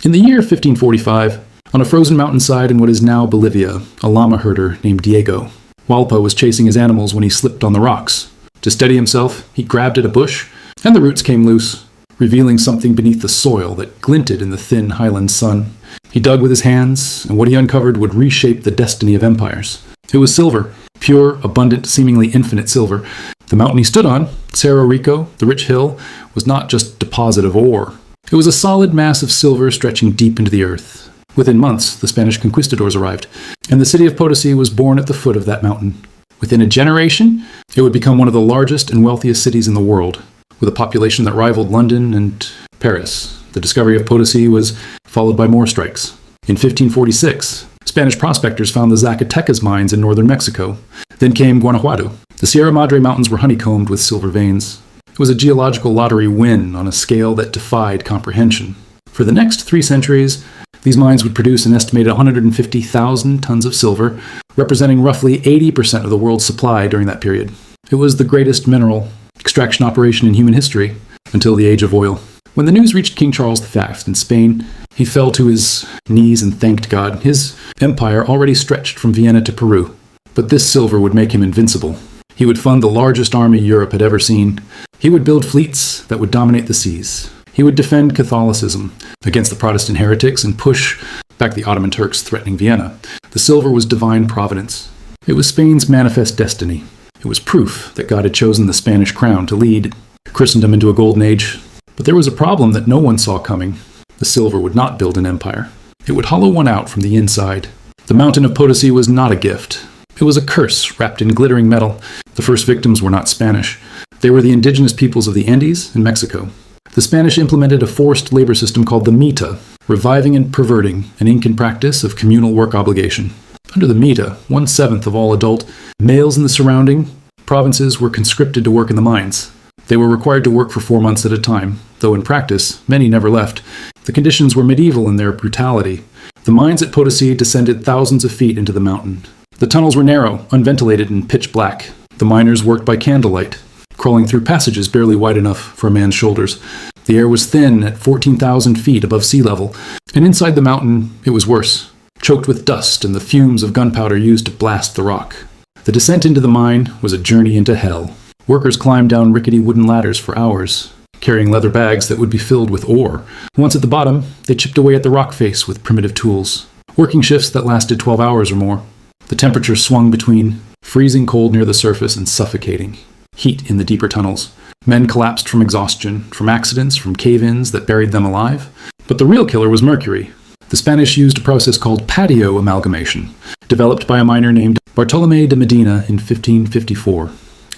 In the year 1545, on a frozen mountainside in what is now Bolivia, a llama herder named Diego Walpa was chasing his animals when he slipped on the rocks. To steady himself, he grabbed at a bush, and the roots came loose, revealing something beneath the soil that glinted in the thin highland sun. He dug with his hands, and what he uncovered would reshape the destiny of empires. It was silver, pure, abundant, seemingly infinite silver. The mountain he stood on, Cerro Rico, the rich hill, was not just a deposit of ore. It was a solid mass of silver stretching deep into the earth. Within months, the Spanish conquistadors arrived, and the city of Potosí was born at the foot of that mountain. Within a generation, it would become one of the largest and wealthiest cities in the world, with a population that rivaled London and Paris. The discovery of Potosí was followed by more strikes. In 1546, Spanish prospectors found the Zacatecas mines in northern Mexico. Then came Guanajuato. The Sierra Madre Mountains were honeycombed with silver veins. It was a geological lottery win on a scale that defied comprehension. For the next 3 centuries, these mines would produce an estimated 150,000 tons of silver, representing roughly 80% of the world's supply during that period. It was the greatest mineral extraction operation in human history until the age of oil. When the news reached King Charles V in Spain, he fell to his knees and thanked God. His empire already stretched from Vienna to Peru, but this silver would make him invincible. He would fund the largest army Europe had ever seen. He would build fleets that would dominate the seas. He would defend Catholicism against the Protestant heretics and push back the Ottoman Turks threatening Vienna. The silver was divine providence. It was Spain's manifest destiny. It was proof that God had chosen the Spanish crown to lead Christendom into a golden age. But there was a problem that no one saw coming. The silver would not build an empire. It would hollow one out from the inside. The mountain of Potosí was not a gift. It was a curse wrapped in glittering metal. The first victims were not Spanish. They were the indigenous peoples of the Andes and Mexico. The Spanish implemented a forced labor system called the mita, reviving and perverting an Incan practice of communal work obligation. Under the mita, 1/7 of all adult males in the surrounding provinces were conscripted to work in the mines. They were required to work for 4 months at a time, though in practice, many never left. The conditions were medieval in their brutality. The mines at Potosí descended thousands of feet into the mountain. The tunnels were narrow, unventilated, and pitch black. The miners worked by candlelight, crawling through passages barely wide enough for a man's shoulders. The air was thin at 14,000 feet above sea level, and inside the mountain it was worse, choked with dust and the fumes of gunpowder used to blast the rock. The descent into the mine was a journey into hell. Workers climbed down rickety wooden ladders for hours, carrying leather bags that would be filled with ore. Once at the bottom, they chipped away at the rock face with primitive tools, working shifts that lasted 12 hours or more. The temperature swung between freezing cold near the surface and suffocating heat in the deeper tunnels. Men collapsed from exhaustion, from accidents, from cave-ins that buried them alive. But the real killer was mercury. The Spanish used a process called patio amalgamation, developed by a miner named Bartolomé de Medina in 1554.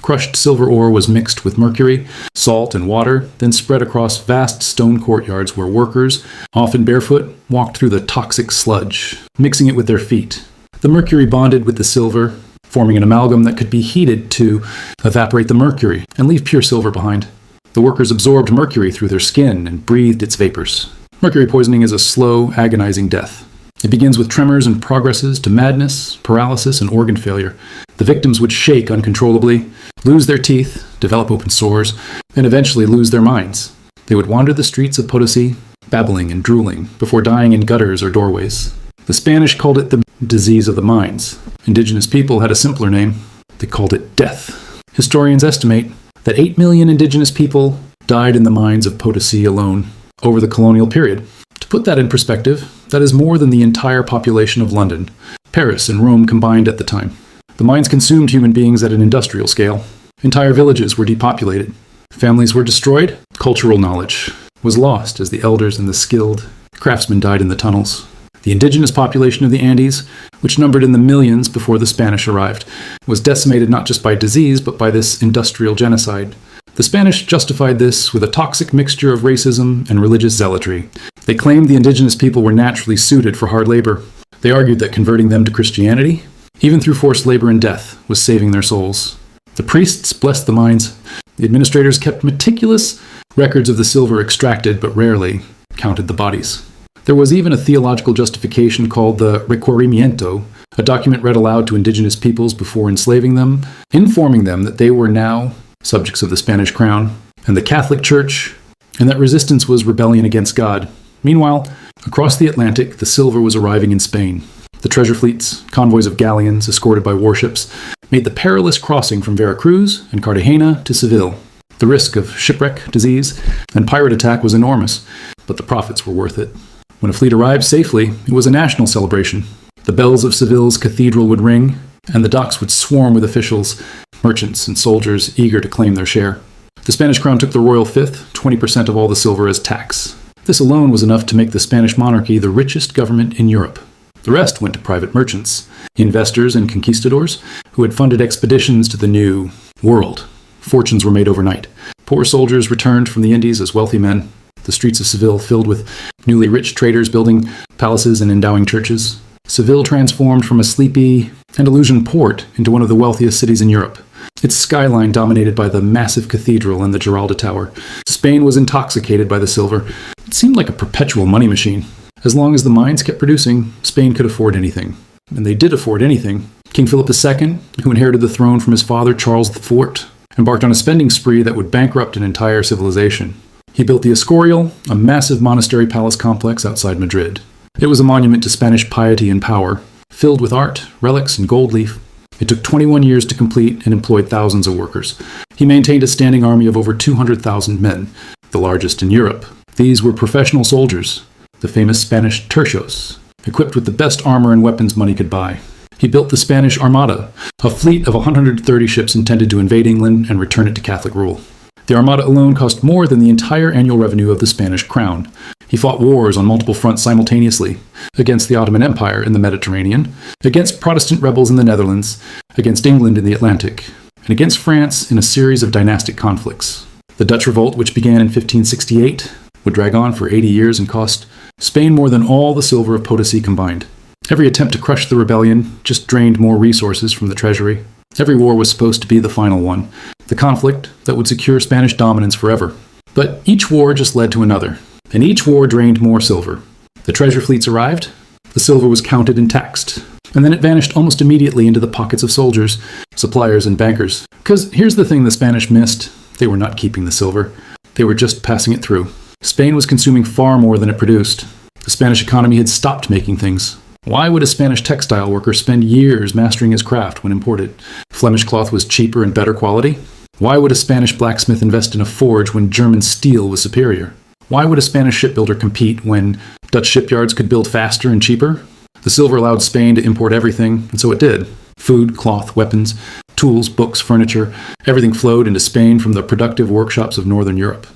Crushed silver ore was mixed with mercury, salt, and water, then spread across vast stone courtyards where workers, often barefoot, walked through the toxic sludge, mixing it with their feet. The mercury bonded with the silver, forming an amalgam that could be heated to evaporate the mercury and leave pure silver behind. The workers absorbed mercury through their skin and breathed its vapors. Mercury poisoning is a slow, agonizing death. It begins with tremors and progresses to madness, paralysis, and organ failure. The victims would shake uncontrollably, lose their teeth, develop open sores, and eventually lose their minds. They would wander the streets of Potosí, babbling and drooling, before dying in gutters or doorways. The Spanish called it the disease of the mines. Indigenous people had a simpler name. They called it death. Historians estimate that 8 million indigenous people died in the mines of Potosí alone over the colonial period. To put that in perspective, that is more than the entire population of London, Paris, and Rome combined at the time. The mines consumed human beings at an industrial scale. Entire villages were depopulated. Families were destroyed. Cultural knowledge was lost as the elders and the skilled craftsmen died in the tunnels. The indigenous population of the Andes, which numbered in the millions before the Spanish arrived, was decimated not just by disease, but by this industrial genocide. The Spanish justified this with a toxic mixture of racism and religious zealotry. They claimed the indigenous people were naturally suited for hard labor. They argued that converting them to Christianity, even through forced labor and death, was saving their souls. The priests blessed the mines. The administrators kept meticulous records of the silver extracted, but rarely counted the bodies. There was even a theological justification called the requerimiento, a document read aloud to indigenous peoples before enslaving them, informing them that they were now subjects of the Spanish crown and the Catholic Church, and that resistance was rebellion against God. Meanwhile, Across the Atlantic, the silver was arriving in Spain. The treasure fleets, convoys of galleons escorted by warships, made the perilous crossing from Veracruz and Cartagena to Seville. The risk of shipwreck, disease, and pirate attack was enormous, but the profits were worth it. When a fleet arrived safely, it was a national celebration. The bells of Seville's cathedral would ring, and the docks would swarm with officials, merchants, and soldiers eager to claim their share. The Spanish crown took the royal fifth, 20% of all the silver as tax. This alone was enough to make the Spanish monarchy the richest government in Europe. The rest went to private merchants, investors and conquistadors who had funded expeditions to the new world. Fortunes were made overnight. Poor soldiers returned from the Indies as wealthy men. The streets of Seville filled with newly rich traders building palaces and endowing churches. Seville transformed from a sleepy Andalusian port into one of the wealthiest cities in Europe. Its skyline dominated by the massive cathedral and the Giralda Tower. Spain was intoxicated by the silver. It seemed like a perpetual money machine. As long as the mines kept producing, Spain could afford anything. And they did afford anything. King Philip II, who inherited the throne from his father Charles IV, embarked on a spending spree that would bankrupt an entire civilization. He built the Escorial, a massive monastery palace complex outside Madrid. It was a monument to Spanish piety and power, filled with art, relics, and gold leaf. It took 21 years to complete and employed thousands of workers. He maintained a standing army of over 200,000 men, the largest in Europe. These were professional soldiers, the famous Spanish tercios, equipped with the best armor and weapons money could buy. He built the Spanish Armada, a fleet of 130 ships intended to invade England and return it to Catholic rule. The Armada alone cost more than the entire annual revenue of the Spanish crown. He fought wars on multiple fronts simultaneously, against the Ottoman Empire in the Mediterranean, against Protestant rebels in the Netherlands, against England in the Atlantic, and against France in a series of dynastic conflicts. The Dutch Revolt, which began in 1568, would drag on for 80 years and cost Spain more than all the silver of Potosí combined. Every attempt to crush the rebellion just drained more resources from the treasury. Every war was supposed to be the final one, the conflict that would secure Spanish dominance forever. But each war just led to another, and each war drained more silver. The treasure fleets arrived, the silver was counted and taxed, and then it vanished almost immediately into the pockets of soldiers, suppliers, and bankers. Because here's the thing the Spanish missed: they were not keeping the silver, they were just passing it through. Spain was consuming far more than it produced. The Spanish economy had stopped making things. Why would a Spanish textile worker spend years mastering his craft when imported? Flemish cloth was cheaper and better quality? Why would a Spanish blacksmith invest in a forge when German steel was superior? Why would a Spanish shipbuilder compete when Dutch shipyards could build faster and cheaper? The silver allowed Spain to import everything, and so it did. Food, cloth, weapons, tools, books, furniture, everything flowed into Spain from the productive workshops of Northern Europe.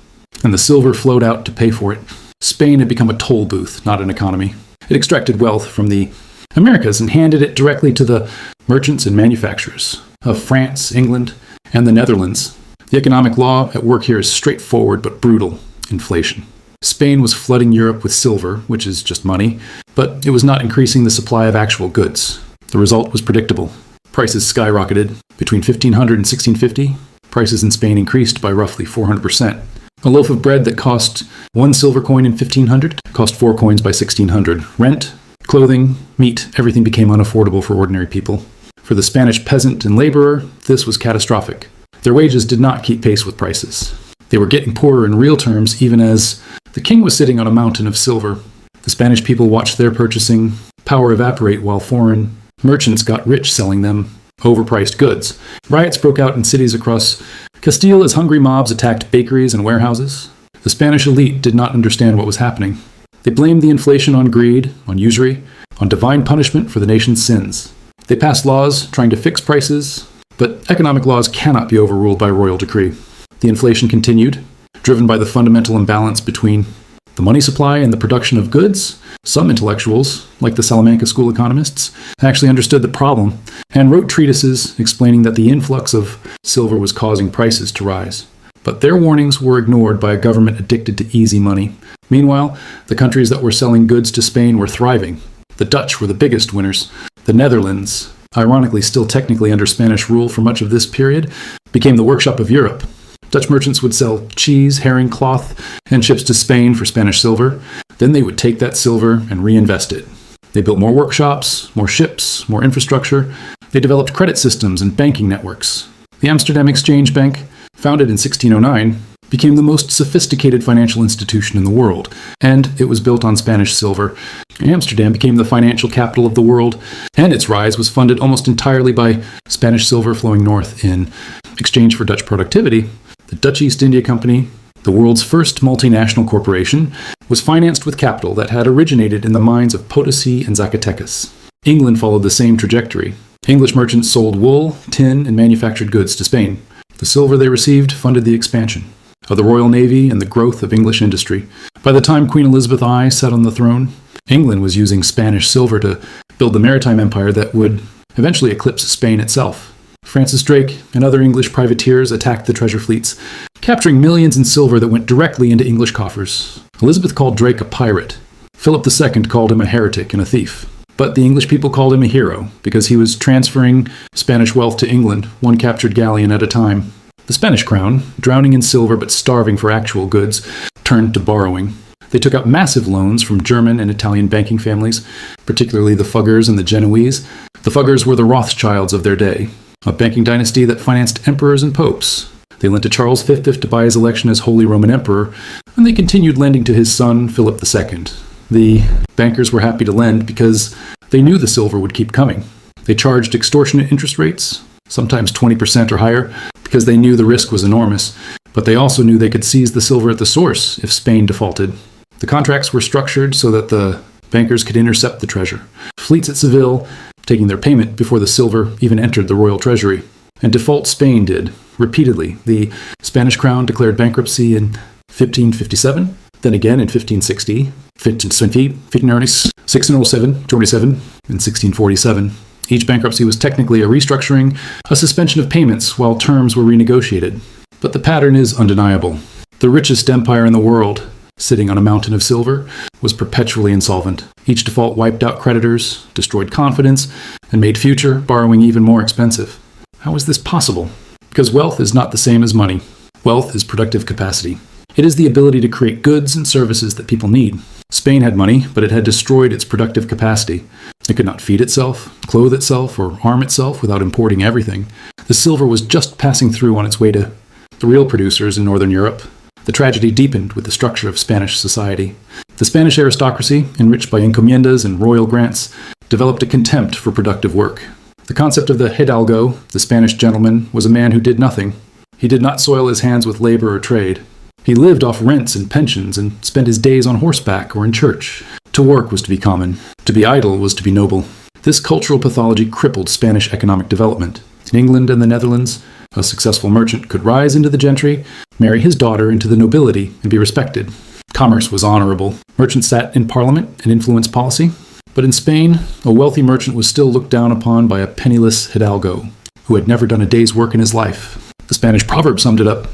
And the silver flowed out to pay for it. Spain had become a toll booth, not an economy. It extracted wealth from the Americas and handed it directly to the merchants and manufacturers of France, England, and the Netherlands. The economic law at work here is straightforward but brutal: inflation. Spain was flooding Europe with silver, which is just money, but it was not increasing the supply of actual goods. The result was predictable. Prices skyrocketed. Between 1500 and 1650, prices in Spain increased by roughly 400%. A loaf of bread that cost 1 silver coin in 1500 cost 4 coins by 1600. Rent, clothing, meat, everything became unaffordable for ordinary people. For the Spanish peasant and laborer, this was catastrophic. Their wages did not keep pace with prices. They were getting poorer in real terms, even as the king was sitting on a mountain of silver. The Spanish people watched their purchasing power evaporate while foreign merchants got rich selling them overpriced goods. Riots broke out in cities across Castile as hungry mobs attacked bakeries and warehouses. The Spanish elite did not understand what was happening. They blamed the inflation on greed, on usury, on divine punishment for the nation's sins. They passed laws trying to fix prices, but economic laws cannot be overruled by royal decree. The inflation continued, driven by the fundamental imbalance between the money supply and the production of goods. Some intellectuals, like the Salamanca school economists, actually understood the problem and wrote treatises explaining that the influx of silver was causing prices to rise. But their warnings were ignored by a government addicted to easy money. Meanwhile, the countries that were selling goods to Spain were thriving. The Dutch were the biggest winners. The Netherlands, ironically still technically under Spanish rule for much of this period, became the workshop of Europe. Dutch merchants would sell cheese, herring, cloth, and ships to Spain for Spanish silver. Then they would take that silver and reinvest it. They built more workshops, more ships, more infrastructure. They developed credit systems and banking networks. The Amsterdam Exchange Bank, founded in 1609, became the most sophisticated financial institution in the world, and it was built on Spanish silver. Amsterdam became the financial capital of the world, and its rise was funded almost entirely by Spanish silver flowing north in exchange for Dutch productivity. The Dutch East India Company, the world's first multinational corporation, was financed with capital that had originated in the mines of Potosí and Zacatecas. England followed the same trajectory. English merchants sold wool, tin, and manufactured goods to Spain. The silver they received funded the expansion of the Royal Navy and the growth of English industry. By the time Queen Elizabeth I sat on the throne, England was using Spanish silver to build the maritime empire that would eventually eclipse Spain itself. Francis Drake and other English privateers attacked the treasure fleets, capturing millions in silver that went directly into English coffers. Elizabeth called Drake a pirate. Philip II called him a heretic and a thief. But the English people called him a hero because he was transferring Spanish wealth to England, one captured galleon at a time. The Spanish crown, drowning in silver but starving for actual goods, turned to borrowing. They took out massive loans from German and Italian banking families, particularly the Fuggers and the Genoese. The Fuggers were the Rothschilds of their day, a banking dynasty that financed emperors and popes. They lent to Charles V to buy his election as Holy Roman Emperor, and they continued lending to his son, Philip II. The bankers were happy to lend because they knew the silver would keep coming. They charged extortionate interest rates, sometimes 20% or higher, because they knew the risk was enormous, but they also knew they could seize the silver at the source if Spain defaulted. The contracts were structured so that the bankers could intercept the treasure. Fleets at Seville taking their payment before the silver even entered the royal treasury. And default Spain did, repeatedly. The Spanish crown declared bankruptcy in 1557, then again in 1560, 1607, and 1647. Each bankruptcy was technically a restructuring, a suspension of payments while terms were renegotiated. But the pattern is undeniable. The richest empire in the world, sitting on a mountain of silver, was perpetually insolvent. Each default wiped out creditors, destroyed confidence, and made future borrowing even more expensive. How is this possible? Because wealth is not the same as money. Wealth is productive capacity. It is the ability to create goods and services that people need. Spain had money, but it had destroyed its productive capacity. It could not feed itself, clothe itself, or arm itself without importing everything. The silver was just passing through on its way to the real producers in Northern Europe. The tragedy deepened with the structure of Spanish society. The Spanish aristocracy, enriched by encomiendas and royal grants, developed a contempt for productive work. The concept of the hidalgo, the Spanish gentleman, was a man who did nothing. He did not soil his hands with labor or trade. He lived off rents and pensions and spent his days on horseback or in church. To work was to be common. To be idle was to be noble. This cultural pathology crippled Spanish economic development. In England and the Netherlands, a successful merchant could rise into the gentry, marry his daughter into the nobility, and be respected. Commerce was honorable. Merchants sat in parliament and influenced policy. But in Spain, a wealthy merchant was still looked down upon by a penniless hidalgo who had never done a day's work in his life. The Spanish proverb summed it up: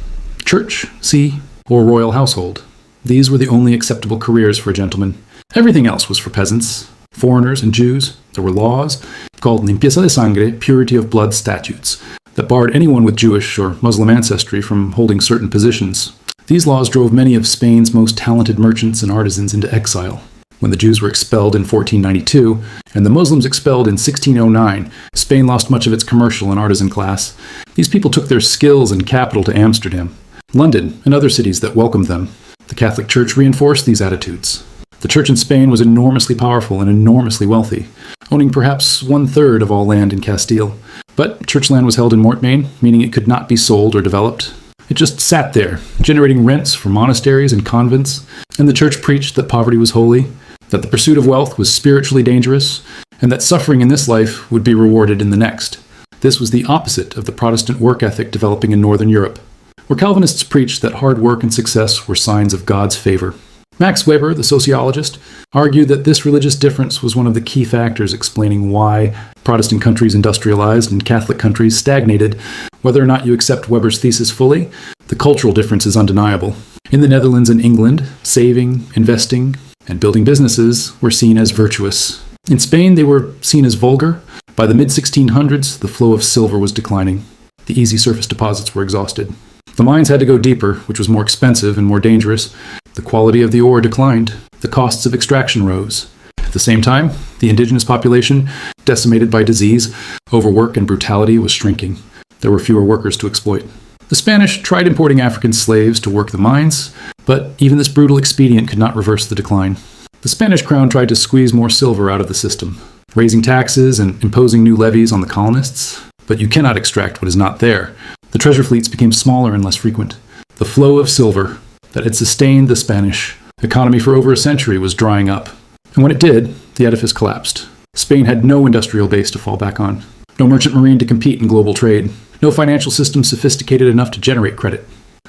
church, sea, or royal household. These were the only acceptable careers for a gentleman. Everything else was for peasants, foreigners, and Jews. There were laws called limpieza de sangre, purity of blood statutes, that barred anyone with Jewish or Muslim ancestry from holding certain positions. These laws drove many of Spain's most talented merchants and artisans into exile. When the Jews were expelled in 1492 and the Muslims expelled in 1609, Spain lost much of its commercial and artisan class. These people took their skills and capital to Amsterdam, London, and other cities that welcomed them. The Catholic Church reinforced these attitudes. The church in Spain was enormously powerful and enormously wealthy, owning perhaps 1/3 of all land in Castile. But church land was held in mortmain, meaning it could not be sold or developed. It just sat there, generating rents for monasteries and convents, and the church preached that poverty was holy, that the pursuit of wealth was spiritually dangerous, and that suffering in this life would be rewarded in the next. This was the opposite of the Protestant work ethic developing in Northern Europe, where Calvinists preached that hard work and success were signs of God's favor. Max Weber, the sociologist, argued that this religious difference was one of the key factors explaining why Protestant countries industrialized and Catholic countries stagnated. Whether or not you accept Weber's thesis fully, the cultural difference is undeniable. In the Netherlands and England, saving, investing, and building businesses were seen as virtuous. In Spain, they were seen as vulgar. By the mid-1600s, the flow of silver was declining. The easy surface deposits were exhausted. The mines had to go deeper, which was more expensive and more dangerous. The quality of the ore declined. The costs of extraction rose. At the same time, the indigenous population, decimated by disease, overwork, and brutality, was shrinking. There were fewer workers to exploit. The Spanish tried importing African slaves to work the mines, but even this brutal expedient could not reverse the decline. The Spanish crown tried to squeeze more silver out of the system, raising taxes and imposing new levies on the colonists. But you cannot extract what is not there. The treasure fleets became smaller and less frequent. The flow of silver that had sustained the Spanish economy for over a century was drying up. And when it did, the edifice collapsed. Spain had no industrial base to fall back on, no merchant marine to compete in global trade, no financial system sophisticated enough to generate credit.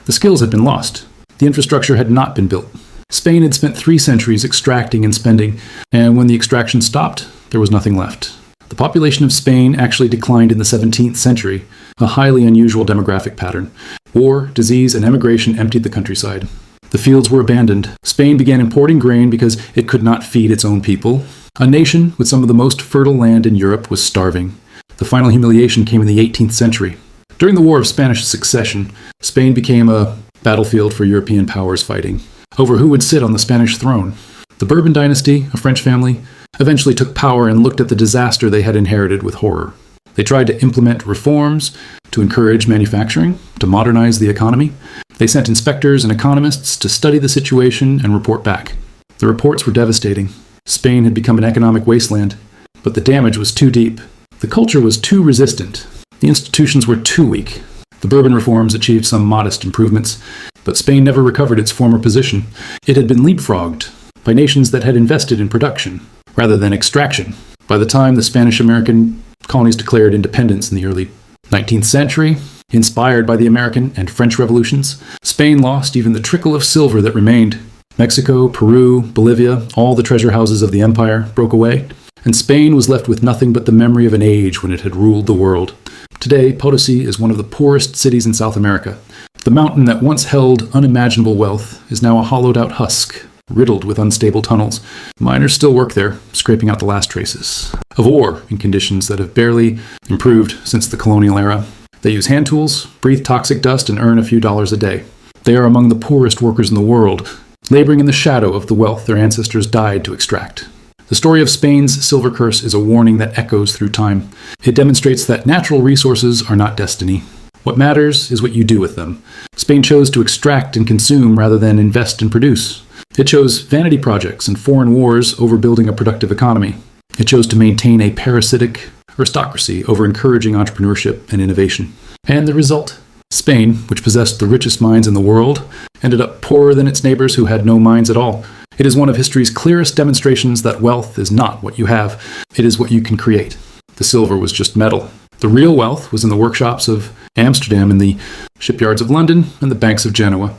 The skills had been lost. The infrastructure had not been built. Spain had spent 3 centuries extracting and spending, and when the extraction stopped, there was nothing left. The population of Spain actually declined in the 17th century, a highly unusual demographic pattern. War, disease, and emigration emptied the countryside. The fields were abandoned. Spain began importing grain because it could not feed its own people. A nation with some of the most fertile land in Europe was starving. The final humiliation came in the 18th century. During the War of Spanish Succession, Spain became a battlefield for European powers fighting over who would sit on the Spanish throne. The Bourbon dynasty, a French family, eventually took power and looked at the disaster they had inherited with horror. They tried to implement reforms to encourage manufacturing, to modernize the economy. They sent inspectors and economists to study the situation and report back. The reports were devastating. Spain had become an economic wasteland, but the damage was too deep. The culture was too resistant. The institutions were too weak. The Bourbon reforms achieved some modest improvements, but Spain never recovered its former position. It had been leapfrogged by nations that had invested in production rather than extraction. By the time the Spanish-American colonies declared independence in the early 19th century, inspired by the American and French revolutions, Spain lost even the trickle of silver that remained. Mexico, Peru, Bolivia, all the treasure houses of the empire broke away, and Spain was left with nothing but the memory of an age when it had ruled the world. Today, Potosí is one of the poorest cities in South America. The mountain that once held unimaginable wealth is now a hollowed-out husk, riddled with unstable tunnels. Miners still work there, scraping out the last traces of ore in conditions that have barely improved since the colonial era. They use hand tools, breathe toxic dust, and earn a few dollars a day. They are among the poorest workers in the world, laboring in the shadow of the wealth their ancestors died to extract. The story of Spain's silver curse is a warning that echoes through time. It demonstrates that natural resources are not destiny. What matters is what you do with them. Spain chose to extract and consume rather than invest and produce. It chose vanity projects and foreign wars over building a productive economy. It chose to maintain a parasitic aristocracy over encouraging entrepreneurship and innovation. And the result? Spain, which possessed the richest mines in the world, ended up poorer than its neighbors who had no mines at all. It is one of history's clearest demonstrations that wealth is not what you have, it is what you can create. The silver was just metal. The real wealth was in the workshops of Amsterdam and the shipyards of London and the banks of Genoa.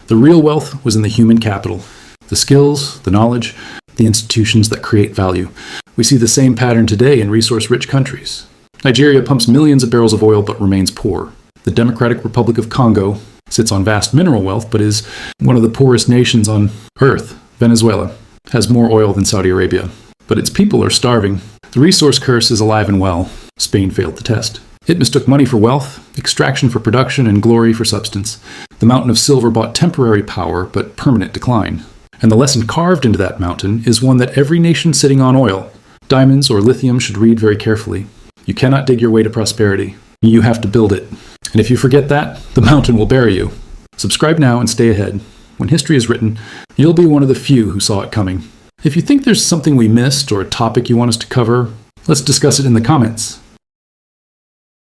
The real wealth was in the human capital, the skills, the knowledge, the institutions that create value. We see the same pattern today in resource-rich countries. Nigeria pumps millions of barrels of oil but remains poor. The Democratic Republic of Congo sits on vast mineral wealth but is one of the poorest nations on earth. Venezuela has more oil than Saudi Arabia, but its people are starving. The resource curse is alive and well. Spain failed the test. It mistook money for wealth, extraction for production, and glory for substance. The mountain of silver bought temporary power, but permanent decline. And the lesson carved into that mountain is one that every nation sitting on oil, diamonds or lithium, should read very carefully. You cannot dig your way to prosperity. You have to build it. And if you forget that, the mountain will bury you. Subscribe now and stay ahead. When history is written, you'll be one of the few who saw it coming. If you think there's something we missed or a topic you want us to cover, let's discuss it in the comments.